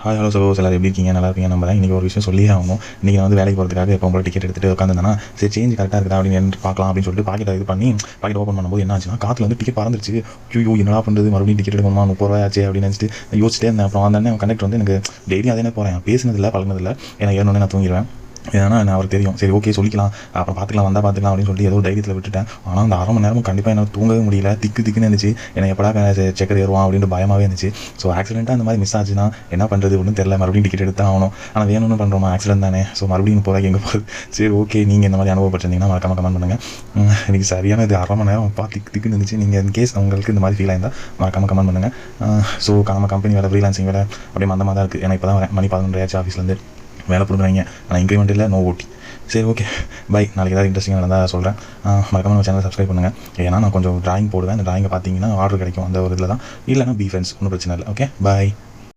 Hi hello சகோஸ் எல்லாரும் எப்படி இருக்கீங்க? நல்லா இருக்கீங்க நம்புறேன். இன்றைக்கி ஒரு விஷயம் சொல்லியே ஆகணும். இன்றைக்கி நான் வந்து வேலைக்கு போகிறதுக்காக எப்போ உங்களை டிக்கெட் எடுத்துகிட்டு உட்காந்துருந்தேன்னா சரி சேஞ்ச் கரெக்டாக இருக்குதா அப்படின்னு பார்க்கலாம் அப்படின்னு சொல்லிட்டு பாக்கெட்டை இது பண்ணி பாக்கெட் ஓப்பன் பண்ணும்போது என்ன ஆச்சுன்னா காற்றுல வந்து டிக்கெட் பறந்துருச்சு. ஐயோ என்னடா பண்ணுறது, மறுபடியும் டிக்கெட் எடுக்கணுமா, 30 ரூபாய் ஆச்சு அப்படின்னு நினச்சிட்டு யோசிச்சிட்டே இருந்தேன். அப்புறம் அந்த கண்டக்டர் வந்து எனக்கு டெய்லி அதே போகிறேன், பேசினதில்லை பழகினதில்லை, ஏன்னா ஏறணுன்னே நான் தூங்கிடுவேன். ஏன்னா நான் அவருக்கு தெரியும், சரி ஓகே சொல்லிக்கலாம், அப்புறம் பார்த்துக்கலாம், வந்தால் பார்த்துக்கலாம் அப்படின்னு சொல்லிட்டு ஏதோ தைரியத்தில் விட்டுட்டேன். ஆனால் அந்த அரை மணி நேரமும் கண்டிப்பாக எனக்கு தூங்கவே முடியல, திக்குன்னு இருந்துச்சு. ஏன்னா எப்படா செக்கர் ஏறுவான் அப்படின்ட்டு பயமாகவே இருந்துச்சு. ஸோ ஆக்சிடென்ட்டாக அந்த மாதிரி மிஸ் ஆச்சுன்னா என்ன பண்ணுறது ஒன்றும் தெரியல, மறுபடியும் டிக்கெட் எடுத்து ஆகணும். ஆனால் வேணும்னு பண்ணுறோமா, ஆக்சிடென்ட் தானே, ஸோ மறுபடியும் போகிறக்கு எங்கே போகுது. சரி ஓகே, நீங்கள் இந்த மாதிரி அனுபவப்பட்டிருந்தீங்கன்னா மறக்காம கமெண்ட் பண்ணுங்கள். எனக்கு சரியான இது அரை மணி நேரம் திக்குன்னு இருந்துச்சு. நீங்கள் இன் கேஸ் உங்களுக்கு இந்த மாதிரி ஃபீல் ஆயிருந்தால் மறக்காம கமெண்ட் பண்ணுங்கள். ஸோ நம்ம கம்பெனி வேலை ஃப்ரீலான்சிங் வேலை அப்படியே மந்தமாக தான் இருக்குது. ஏன்னா இப்போ தான் வரேன், மணி 11 ஆச்சு, ஆஃபீஸ்லேருந்து வேலை கொடுக்குறாங்க, ஆனால் இன்க்ரிமெண்ட் இல்லை, நோ ஓட்டி. சரி ஓகே பை. நாளைக்கு ஏதாவது இன்ட்ரெஸ்டிங்காக நடந்தால் சொல்கிறேன். மறக்காம நம்ம சேனலை சப்ஸ்கிரைப் பண்ணுங்கள். ஏன்னா நான் கொஞ்சம் ட்ராயிங் போடுவேன், அந்த ட்ராயிங்கை பார்த்தீங்கன்னா ஆர்டர் கிடைக்கும் அந்த ஒரு இதில் தான். இல்லைனா பி ஃப்ரெண்ட்ஸ், ஒன்றும் பிரச்சனை இல்லை. Okay bye.